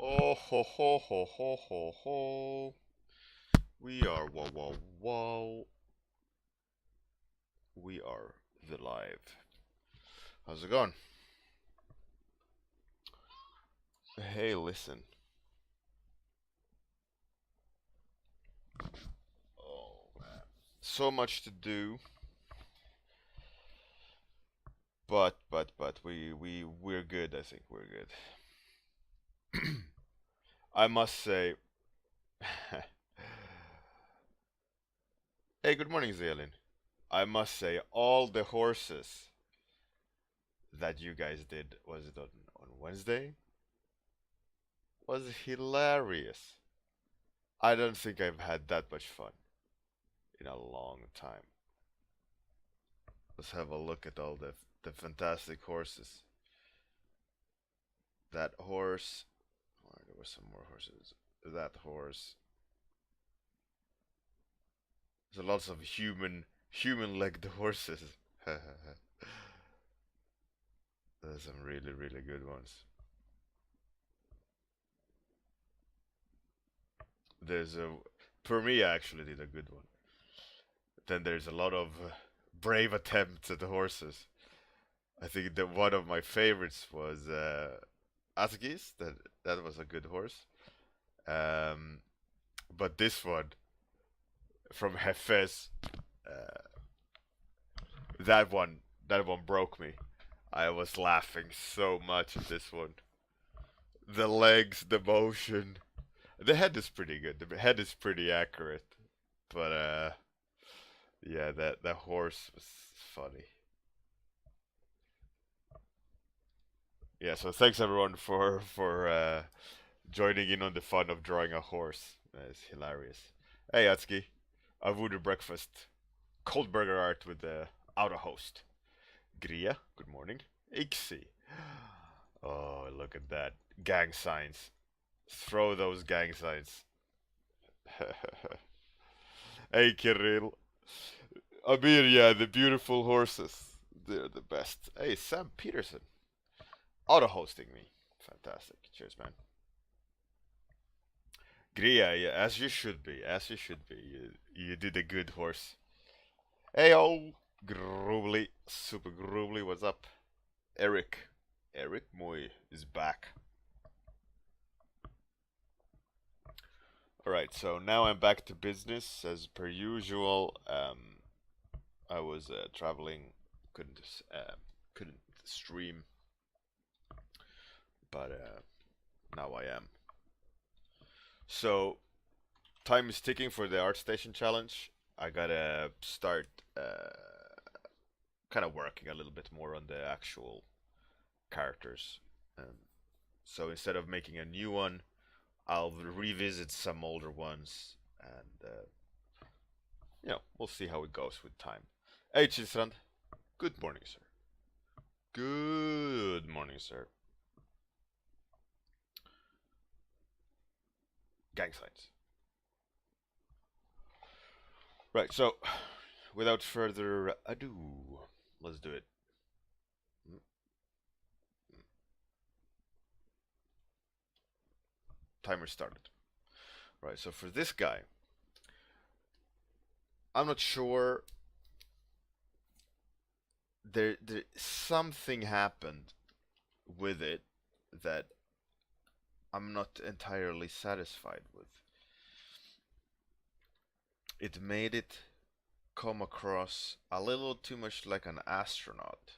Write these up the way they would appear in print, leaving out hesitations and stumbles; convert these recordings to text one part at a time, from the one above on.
Oh ho ho ho ho ho ho. We are wow wow wow. We are the live. How's it going? Hey, listen. Oh man. So much to do, but we're good. I think we're good. I must say. Hey, good morning, Zelin. I must say, all the horses that you guys did, was it on Wednesday? Was hilarious. I don't think I've had that much fun in a long time. Let's have a look at all the fantastic horses. That horse. Oh, there were some more horses. That horse. There's lots of human-legged horses. There's some really good ones. There's a For me, I actually did a good one. Then there's a lot of brave attempts at the horses. I think that one of my favorites was Asgis. That was a good horse. Um, but this one from Hefes, uh, that one broke me. I was laughing so much at this one. The legs, the motion. The head is pretty good. The head is pretty accurate. But yeah, that horse was funny. Yeah, so thanks everyone for joining in on the fun of drawing a horse. It's hilarious. Hey Atsuki, a voodoo breakfast. Cold burger art with the outer host. Gria, good morning. Ixi. Oh, look at that. Gang signs. Throw those gang signs. Hey Kirill. Amir, yeah, the beautiful horses. They're the best. Hey, Sam Peterson. Auto hosting me. Fantastic. Cheers, man. Gria, yeah, as you should be. As you should be. You did a good horse. Hey, oh. Groovly. Super Groovly, what's up? Eric. Eric Moy is back. Alright, so now I'm back to business as per usual. I was traveling, couldn't couldn't stream, but now I am. So time is ticking for the art station challenge. I gotta start kind of working a little bit more on the actual characters. So instead of making a new one, I'll revisit some older ones, and we'll see how it goes with time. Hey, Chisrand. Good morning, sir. Good morning, sir. Gang signs. Right, so without further ado, let's do it. Timer started. Right, so for this guy, I'm not sure. There something happened with it that I'm not entirely satisfied with. It made it come across a little too much like an astronaut.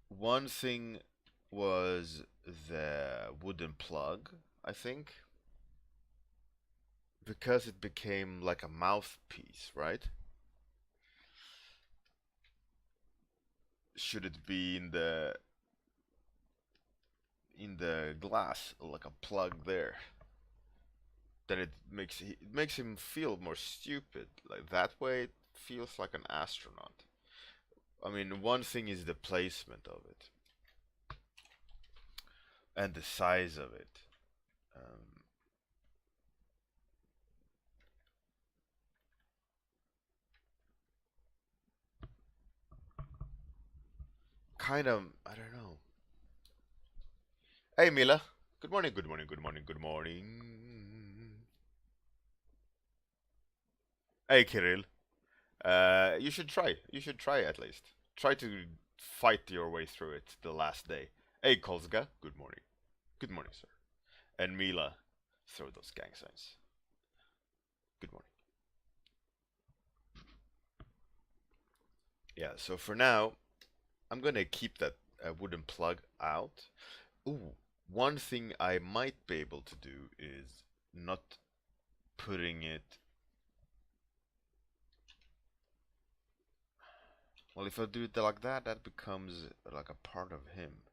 One thing was the wooden plug, I think, because it became like a mouthpiece, right? Should it be in the glass like a plug there? Then it makes him feel more stupid. Like that way, it feels like an astronaut. I mean, one thing is the placement of it and the size of it. Um, kind of, I don't know. Hey, Mila. Good morning, good morning, good morning, good morning. Hey, Kirill. You should try. You should try at least. Try to fight your way through it the last day. Hey, Kolzga. Good morning. Good morning, sir. And Mila. Throw those gang signs. Good morning. Yeah, so for now, I'm gonna keep that wooden plug out. Ooh, one thing I might be able to do is not putting it. Well, if I do it like that, that becomes like a part of him.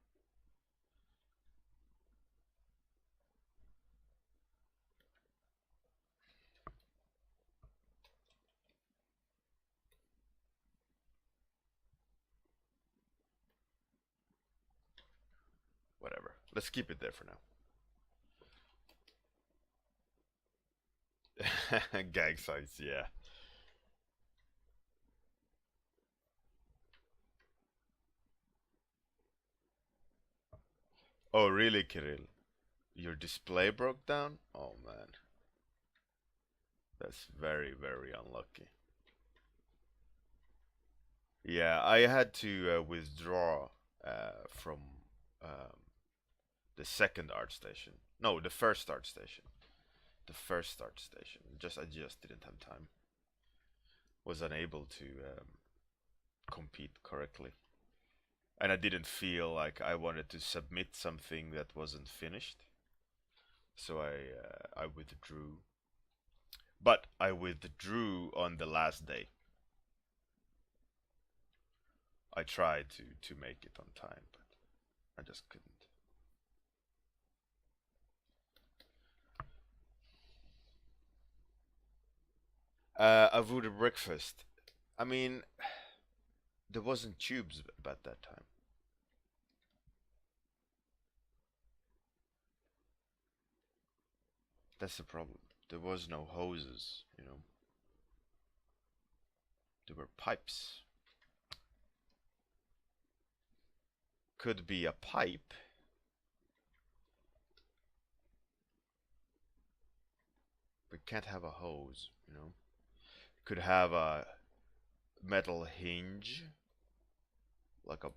Whatever. Let's keep it there for now. Gag sites, yeah. Oh, really, Kirill? Your display broke down? Oh man, that's very, very unlucky. Yeah, I had to withdraw from um, the second art station. No, the first art station. The first art station. I just didn't have time. Was unable to compete correctly, and I didn't feel like I wanted to submit something that wasn't finished. So I withdrew. But I withdrew on the last day. I tried to make it on time, but I just couldn't. A voodoo breakfast. I mean, there wasn't tubes about that time. That's the problem. There was no hoses, you know. There were pipes. Could be a pipe. But can't have a hose, you know. Could have a metal hinge, like a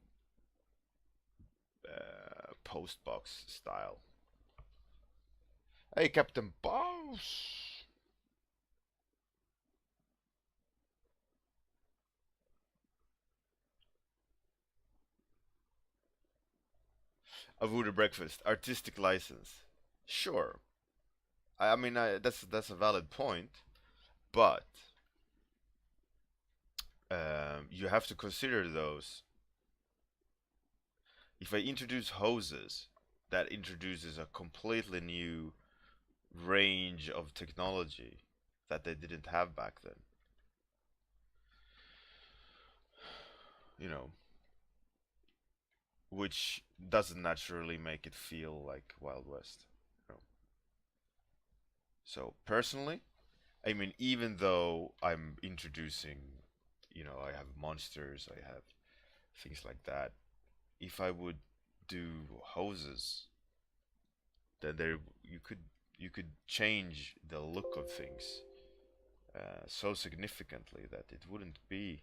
post box style. Hey, Captain Boss! A voodoo breakfast, artistic license. Sure. I mean, that's a valid point, but you have to consider those. If I introduce hoses, that introduces a completely new range of technology that they didn't have back then. You know, which doesn't naturally make it feel like Wild West. You know? So personally, I mean, even though I'm introducing, I have monsters, I have things like that. If I would do hoses, then you could change the look of things so significantly that it wouldn't be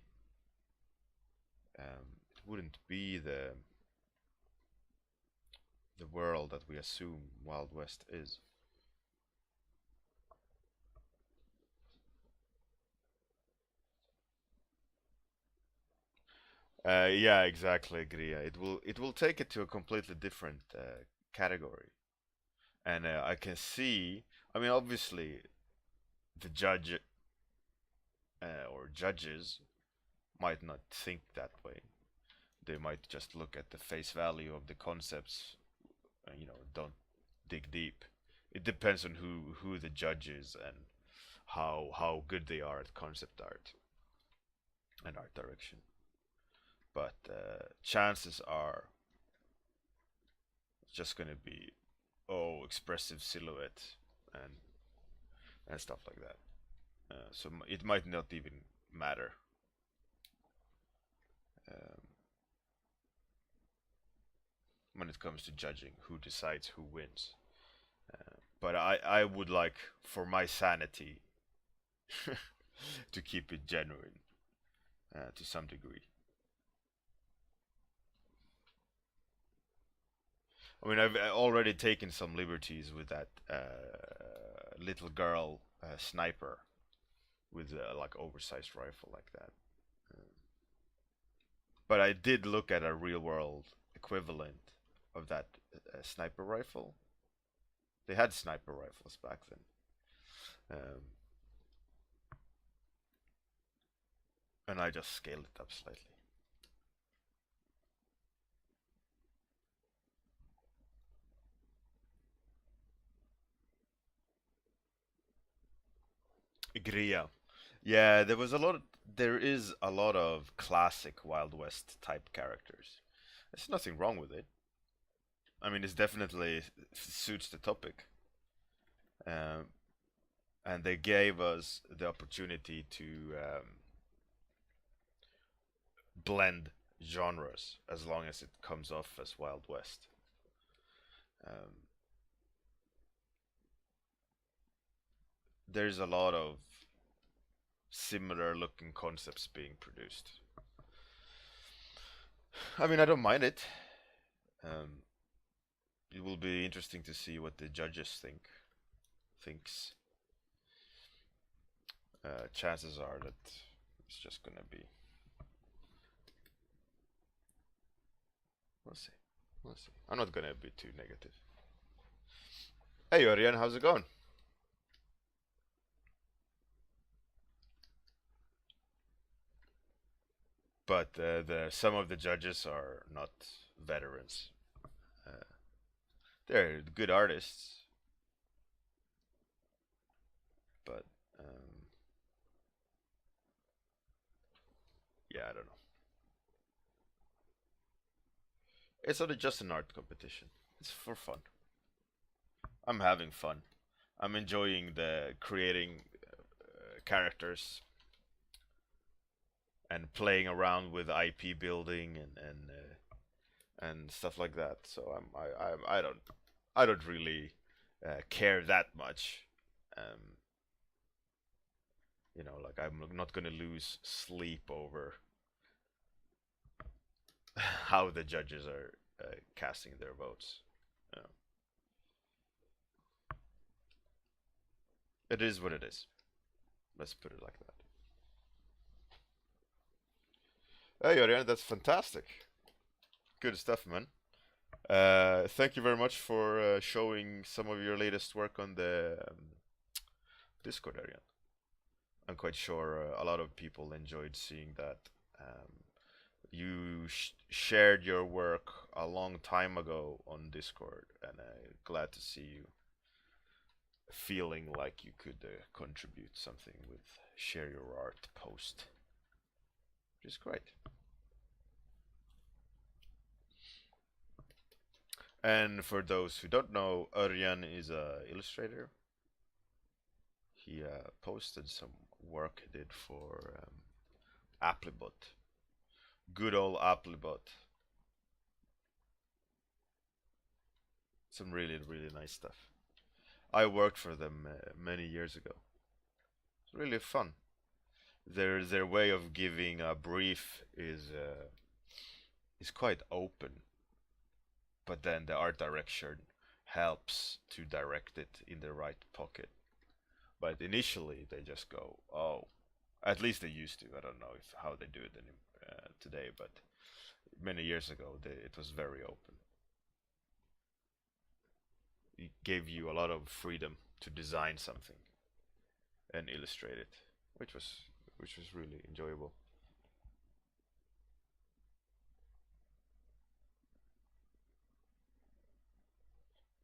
the world that we assume Wild West is. Yeah, exactly, Gria. It will take it to a completely different category, and I can see. I mean, obviously, the judge or judges might not think that way. They might just look at the face value of the concepts. Don't dig deep. It depends on who the judge is and how good they are at concept art and art direction. But chances are it's just gonna be expressive silhouette and and stuff like that. So it might not even matter. Um, when it comes to judging who decides who wins. But I would like, for my sanity, to keep it genuine to some degree. I mean, I've already taken some liberties with that little girl sniper with like oversized rifle like that. But I did look at a real world equivalent of that sniper rifle. They had sniper rifles back then. And I just scaled it up slightly. Gria. Yeah, there is a lot of classic Wild West type characters. There's nothing wrong with it. I mean, it's definitely suits the topic. Um, and they gave us the opportunity to blend genres as long as it comes off as Wild West. Um, there's a lot of similar looking concepts being produced. I mean, I don't mind it. Um, it will be interesting to see what the judges thinks. Chances are that it's just gonna be. We'll see. We'll see. I'm not gonna be too negative. Hey, Örjan, how's it going? But some of the judges are not veterans. Uh, they're good artists, but yeah, I don't know. It's not just an art competition. It's for fun. I'm having fun. I'm enjoying the creating characters and playing around with IP building and stuff like that. So I don't really care that much. Um, you know, like I'm not gonna lose sleep over how the judges are casting their votes. You know. It is what it is. Let's put it like that. Hey, Oriana, that's fantastic. Good stuff, man. Thank you very much for showing some of your latest work on the Discord, Ariane. I'm quite sure a lot of people enjoyed seeing that. You shared your work a long time ago on Discord, and I'm glad to see you feeling like you could contribute something with Share Your Art post, which is great. And for those who don't know, Örjan is a illustrator. He posted some work he did for Applebot. Good old Applebot. Some really, really nice stuff. I worked for them many years ago. It's really fun. Their way of giving a brief is quite open, but then the art direction helps to direct it in the right pocket. But initially, they just go, "Oh," at least they used to. I don't know if how they do it today, but many years ago, it was very open. It gave you a lot of freedom to design something and illustrate it, which was really enjoyable.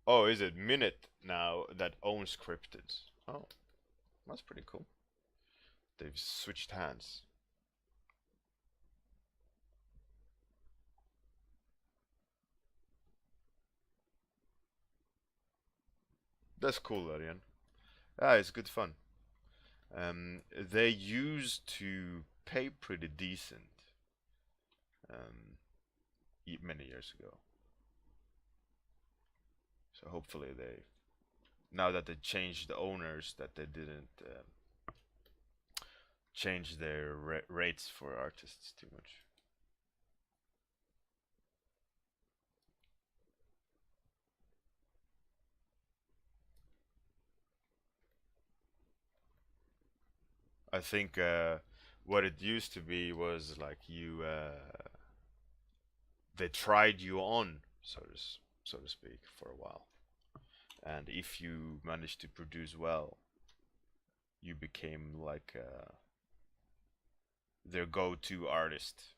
Oh, is it Minute now that owns Cryptids? Oh, that's pretty cool. They've switched hands. That's cool, Ariane. Ah, it's good fun. They used to pay pretty decent many years ago. So hopefully they, now that they changed the owners, that they didn't change their rates for artists too much. I think what it used to be was like you they tried you on, so to speak, for a while, and if you managed to produce well, you became like their go-to artist,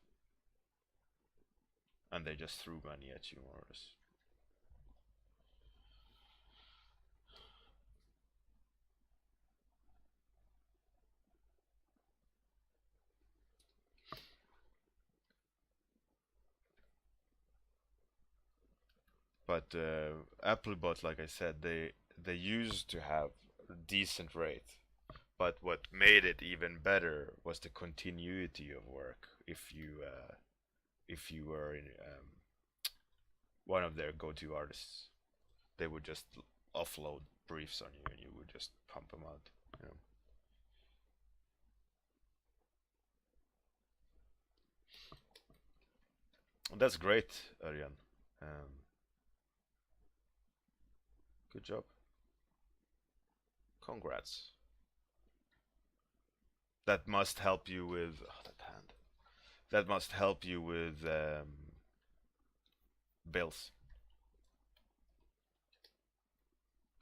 and they just threw money at you more or less. But Applebot, like I said, they used to have a decent rate, but what made it even better was the continuity of work. If you were in, one of their go-to artists, they would just offload briefs on you, and you would just pump them out. You know. And that's great, Arjan. Good job. Congrats. That must help you with that hand. That must help you with bills.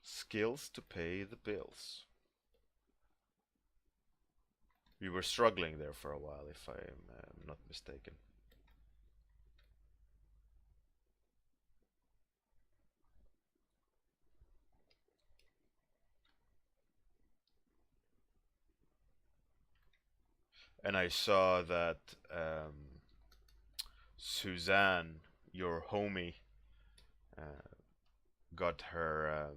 Skills to pay the bills. We were struggling there for a while, if I'm not mistaken. And I saw that Suzanne, your homie, uh, got her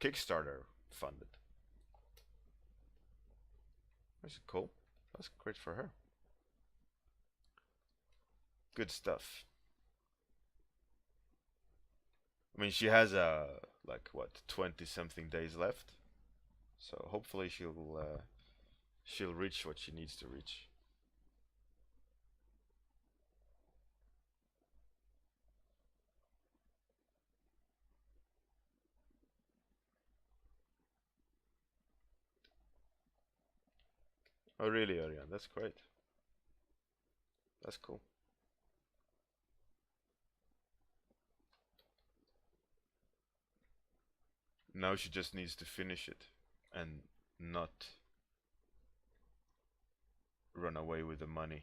Kickstarter funded. That's cool. That's great for her. Good stuff. I mean, she has like what 20 something days left, so hopefully she'll reach what she needs to reach. Oh, really, Ariane? That's great. That's cool. Now she just needs to finish it and not run away with the money.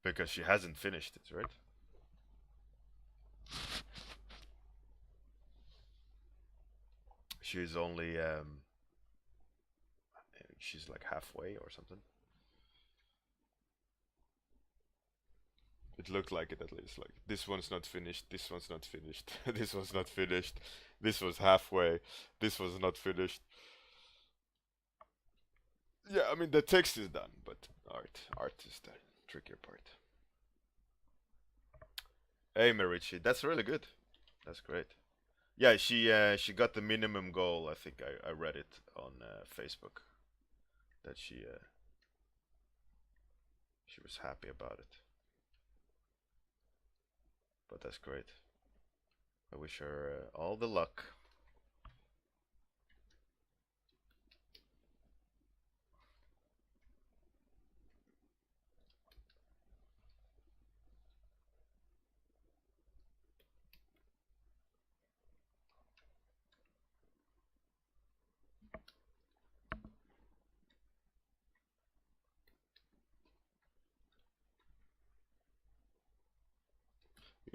Because she hasn't finished it, right? She's only she's like halfway or something. It looked like it at least. Like this one's not finished. This one's not finished. This one's not finished. This was halfway. This was not finished. Yeah, I mean the text is done, but art is the trickier part. Hey, Marichi, that's really good. That's great. Yeah, she got the minimum goal. I think I read it on Facebook that she was happy about it. But that's great. I wish her all the luck.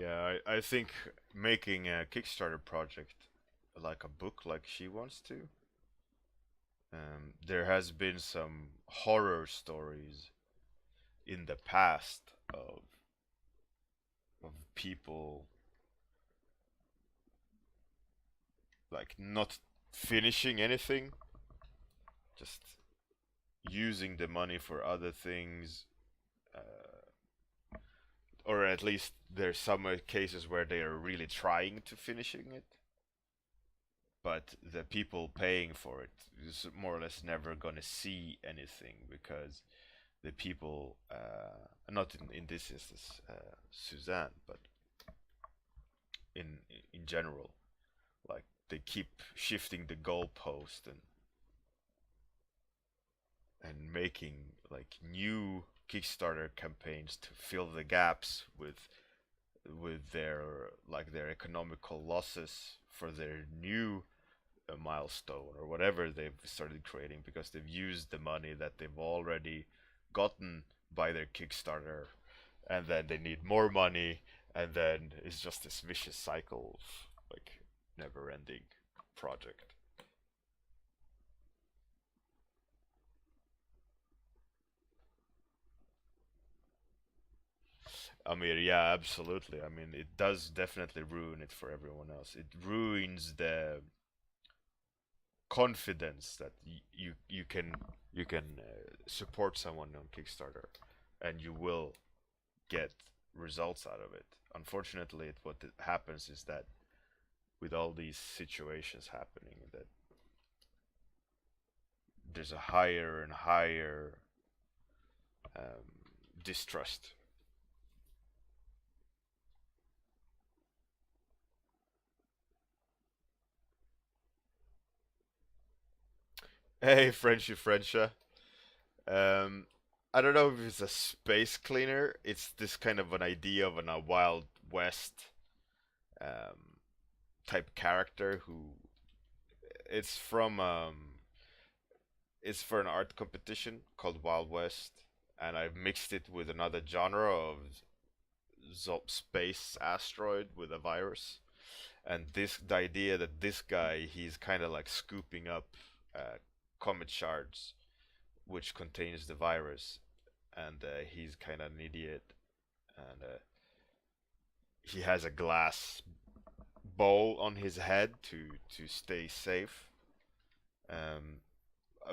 Yeah, I think making a Kickstarter project like a book like she wants to. There has been some horror stories in the past of people like not finishing anything just using the money for other things, or at least there's some cases where they are really trying to finishing it, but the people paying for it is more or less never gonna see anything because the people, not in this instance, Suzanne, but in in general, like they keep shifting the goalpost and making like new Kickstarter campaigns to fill the gaps with their like their economical losses for their new milestone or whatever they've started creating because they've used the money that they've already gotten by their Kickstarter, and then they need more money, and then it's just this vicious cycle of like never-ending project. I mean, yeah, absolutely. I mean, it does definitely ruin it for everyone else. It ruins the confidence that you can support someone on Kickstarter, and you will get results out of it. Unfortunately, what happens is that with all these situations happening, that there's a higher and higher distrust. Hey, Frenchy Frencha. Um, I don't know if it's a space cleaner. It's this kind of an idea of a Wild West um, type character who it's from it's for an art competition called Wild West, and I've mixed it with another genre of space asteroid with a virus. And the idea that this guy he's kind of like scooping up comet shards which contains the virus, and he's kind of an idiot, and he has a glass bowl on his head to stay safe. Um,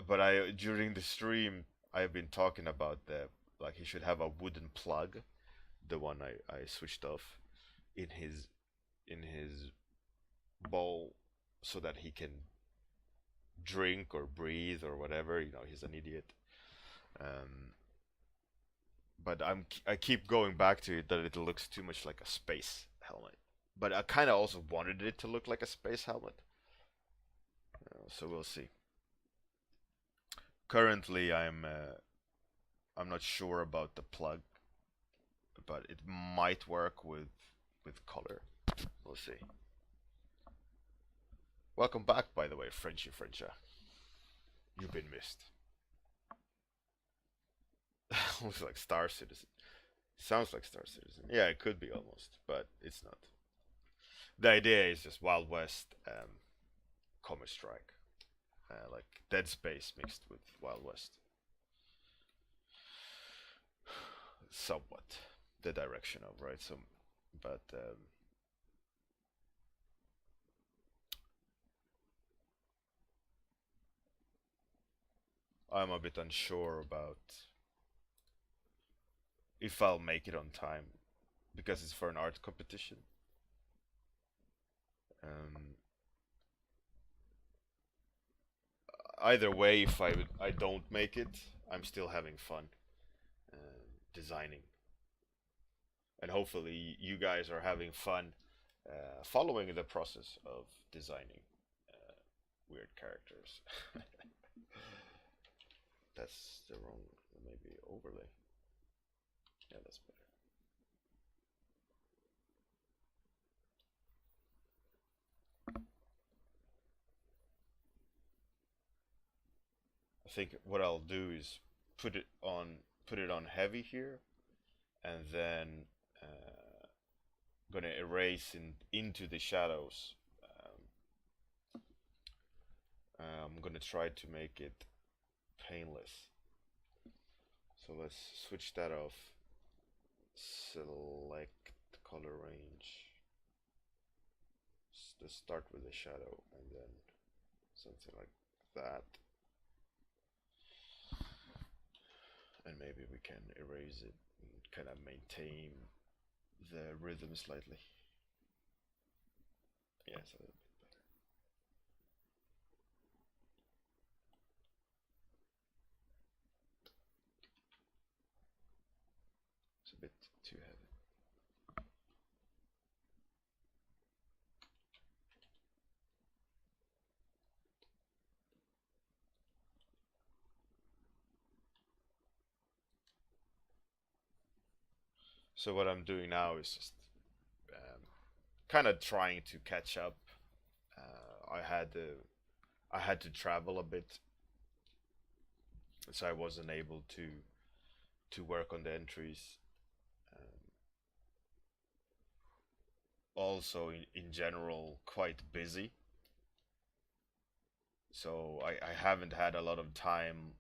but I during the stream I've been talking about the like he should have a wooden plug, the one I switched off in his bowl so that he can drink or breathe or whatever. You know, he's an idiot. Um, but I keep going back to it that it looks too much like a space helmet. But I kind of also wanted it to look like a space helmet. So we'll see. Currently, I'm not sure about the plug, but it might work with color. We'll see. Welcome back, by the way, Frenchy Frencha. You've been missed. Looks like Star Citizen. Sounds like Star Citizen. Yeah, it could be almost, but it's not. The idea is just Wild West, Comet Strike, like Dead Space mixed with Wild West. Somewhat the direction of right. So, but I'm a bit unsure about if I'll make it on time because it's for an art competition. Um, Either way, if I don't make it, I'm still having fun designing, and hopefully you guys are having fun following the process of designing weird characters. That's the wrong maybe overlay. Yeah, that's better. I think what I'll do is put it on heavy here, and then uh, gonna erase into the shadows. I'm gonna try to make it painless. So let's switch that off. Select color range. Let's start with a shadow and then something like that. and maybe we can erase it and kind of maintain the rhythm slightly. Yeah, so it's a bit too heavy. So what I'm doing now is just kind of trying to catch up. I had to travel a bit, so I wasn't able to work on the entries. Um, Also, in general, quite busy, so I haven't had a lot of time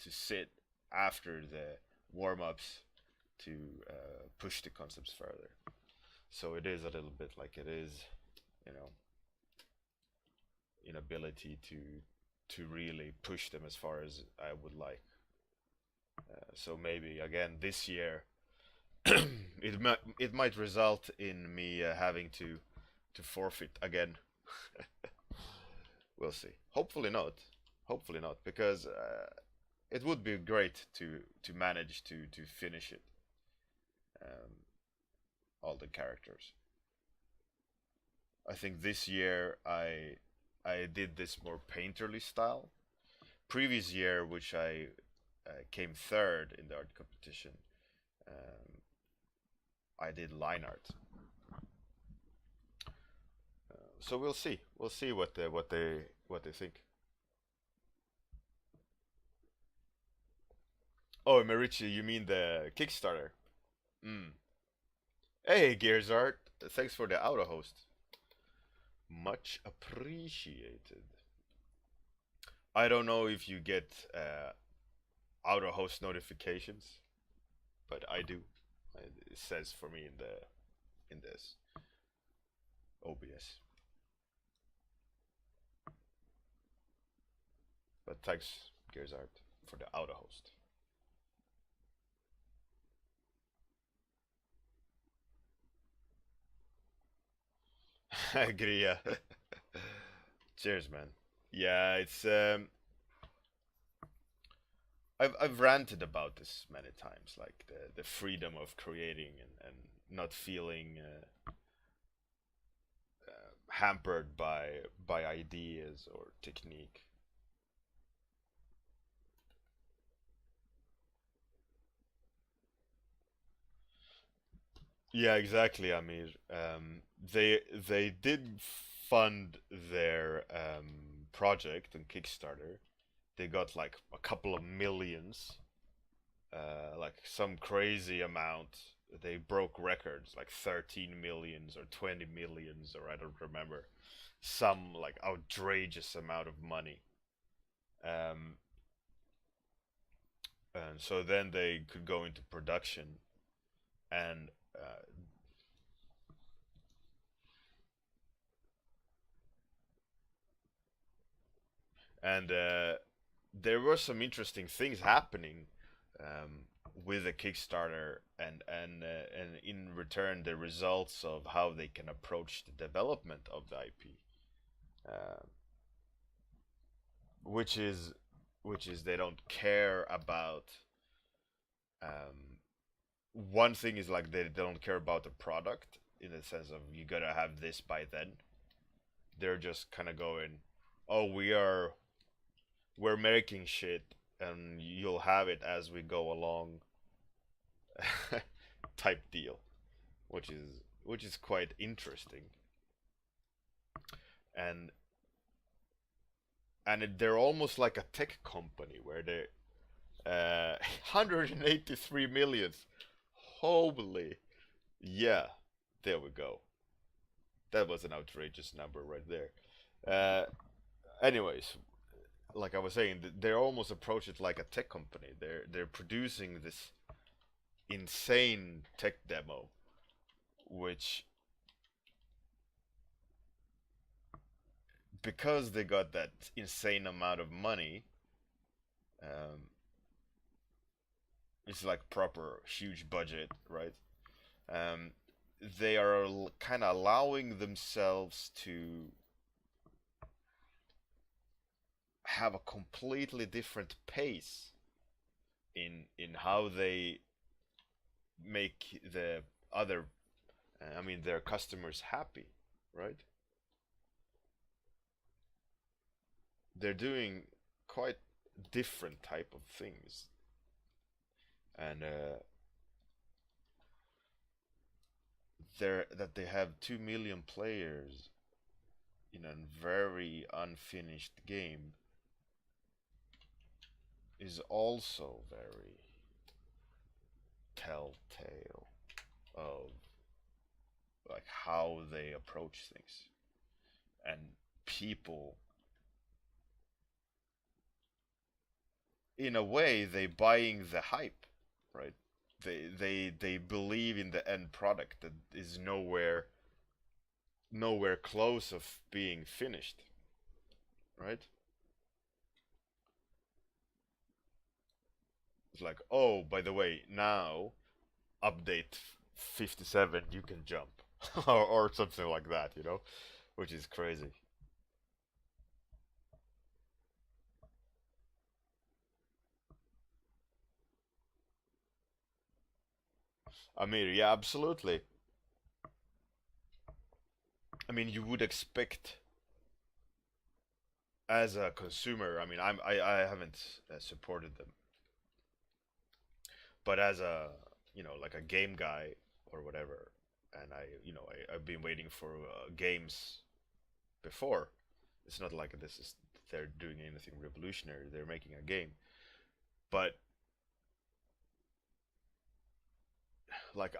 to sit after the warm ups to push the concepts further. So it is a little bit like it is, you know, inability to really push them as far as I would like. So maybe again this year, it might result in me having to forfeit again. We'll see. Hopefully not. Hopefully not, because it would be great to manage to finish it. Um, all the characters. I think this year I did this more painterly style. Previous year, which I came third in the art competition, um, I did line art. So we'll see. We'll see what they think. Oh, Marichi, you mean the Kickstarter? Mm. Hey, Gears Art. Thanks for the auto host. Much appreciated. I don't know if you get auto host notifications, but I do. It says for me in this OBS. But thanks, Gears Art, for the auto host. Agree, yeah. Cheers, man. Yeah, it's I've ranted about this many times, like the freedom of creating and not feeling hampered by ideas or technique. Yeah, exactly, Amir. They did fund their project on Kickstarter. They got like a couple of millions, like some crazy amount. They broke records, like 13 millions or 20 millions, or I don't remember, some like outrageous amount of money. Um, and so then they could go into production, and there were some interesting things happening um, with the Kickstarter, and in return the results of how they can approach the development of the IP, uh, which is which is they don't care about. Um, One thing is like they don't care about the product in the sense of you gotta have this by then. They're just kind of going, oh, we're making shit and you'll have it as we go along type deal, which is quite interesting. And they're almost like a tech company where they 183 millions. Holy, yeah, there we go. That was an outrageous number right there. Uh, Anyways, like I was saying, they almost approach it like a tech company. They're producing this insane tech demo, which because they got that insane amount of money, um, it's like proper huge budget, right? Um, they are kind of allowing themselves to have a completely different pace in how they make the other, I mean, their customers happy, right? They're doing quite different type of things, and they have 2 million players in a very unfinished game is also very telltale of like how they approach things, and people, in a way, they buying the hype, right? They believe in the end product that is nowhere close of being finished, right? It's like, oh, by the way, now update 57 you can jump, or something like that, which is crazy. I mean, yeah, absolutely. I mean, you would expect as a consumer. I mean, I haven't supported them, but as a, like a game guy or whatever, and I've been waiting for games before. It's not like this is they're doing anything revolutionary. They're making a game, but like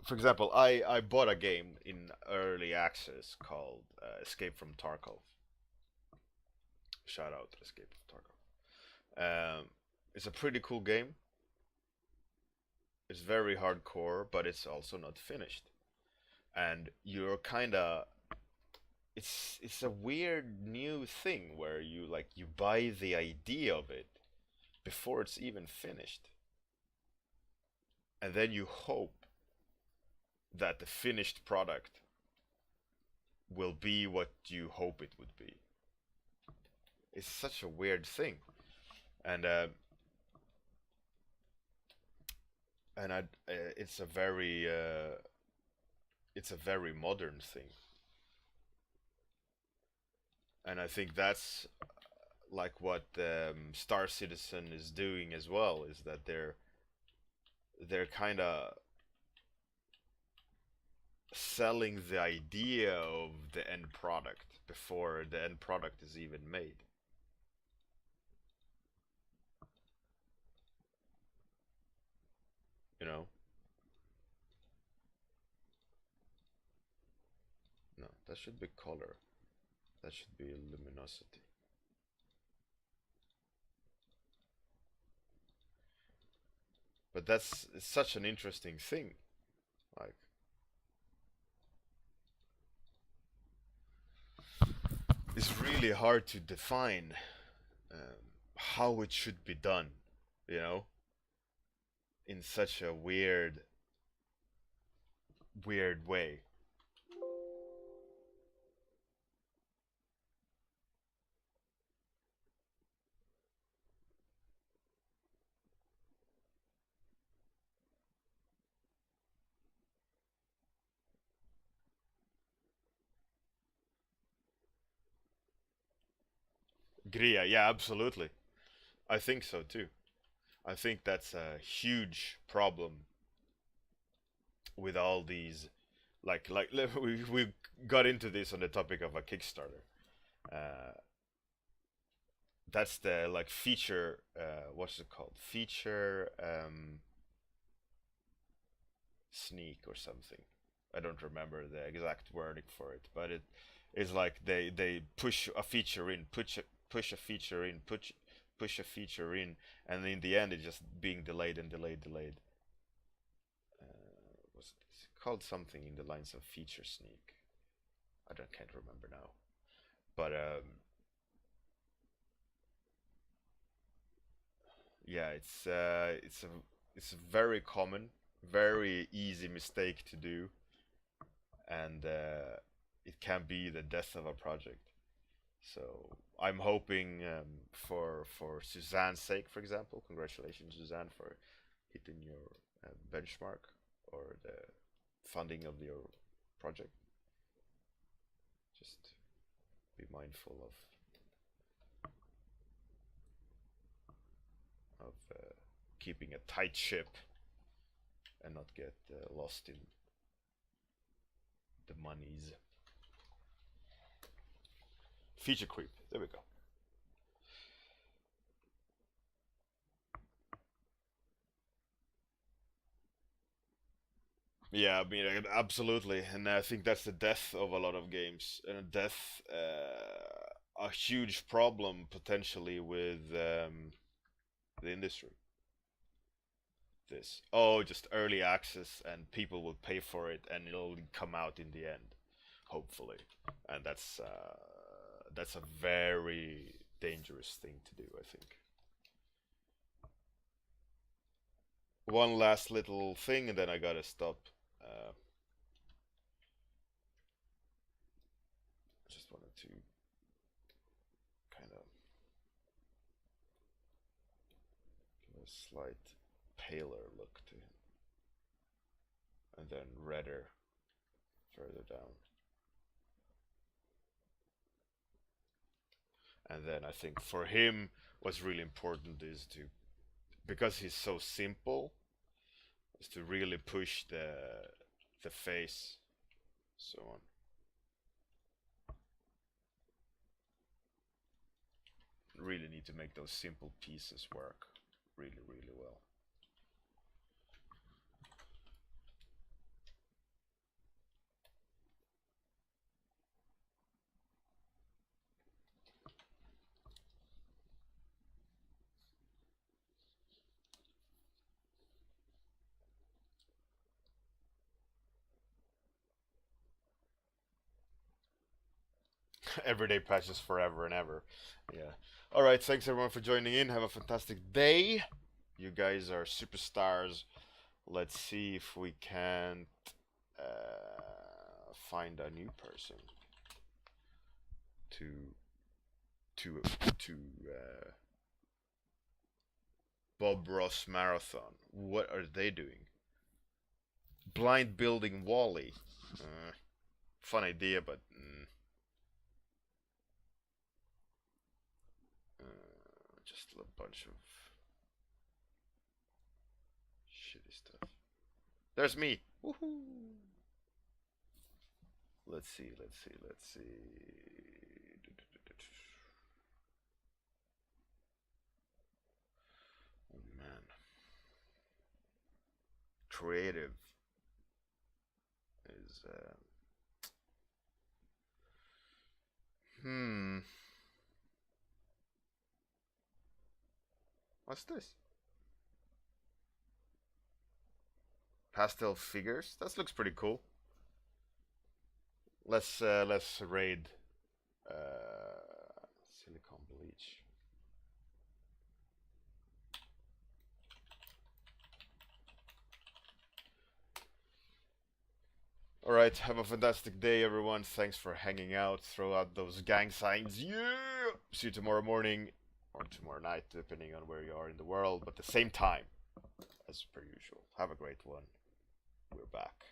for example, I bought a game in early access called Escape from Tarkov. Shout out to Escape from Tarkov. It's a pretty cool game. It's very hardcore, but it's also not finished. And you're kind of it's a weird new thing where you buy the idea of it before it's even finished, and then you hope that the finished product will be what you hope it would be. It's such a weird thing, and it's a very modern thing, and I think that's like what Star Citizen is doing as well. Is that they're kind of selling the idea of the end product before the end product is even made. You know? No, that should be color. That should be luminosity. But that's such an interesting thing. Like, it's really hard to define how it should be done, you know, in such a weird way. Gria, yeah, absolutely. I think so too. I think that's a huge problem with all these, like we got into this on the topic of a Kickstarter. Uh, that's the like feature. What's it called? Feature sneak or something. I don't remember the exact wording for it, but it is like they push a feature in, push a feature in, push a feature in, and in the end it's just being delayed and delayed. Was it called something in the lines of feature sneak? Can't remember now, but yeah, it's it's very common, very easy mistake to do, and it can be the death of a project. So I'm hoping for Suzanne's sake, for example. Congratulations, Suzanne, for hitting your benchmark or the funding of your project. Just be mindful of keeping a tight ship and not get lost in the monies. Feature creep. There we go. Yeah, I mean, absolutely, and I think that's the death of a lot of games, and a death, a huge problem potentially with the industry. This, oh, just early access, and people will pay for it, and it'll come out in the end, hopefully, and that's a very dangerous thing to do, I think. One last little thing, and then I gotta stop. Just wanted to kind of give a slight paler look to him, and then redder further down. And then I think for him, what's really important is to, because he's so simple, is to really push the face, so on. Really need to make those simple pieces work really, really well. Everyday patches forever and ever. Yeah. All right. Thanks everyone for joining in. Have a fantastic day. You guys are superstars. Let's see if we can't find a new person to to to Bob Ross Marathon. What are they doing? Blind building Wally. Fun idea, but just a bunch of shitty stuff. There's me. Woohoo! Let's see. Oh man. Creative is what's this? Pastel figures? That looks pretty cool. Let's raid silicone bleach. Alright, have a fantastic day everyone. Thanks for hanging out. Throw out those gang signs. Yeah! See you tomorrow morning or tomorrow night, depending on where you are in the world, but the same time as per usual. Have a great one. We're back.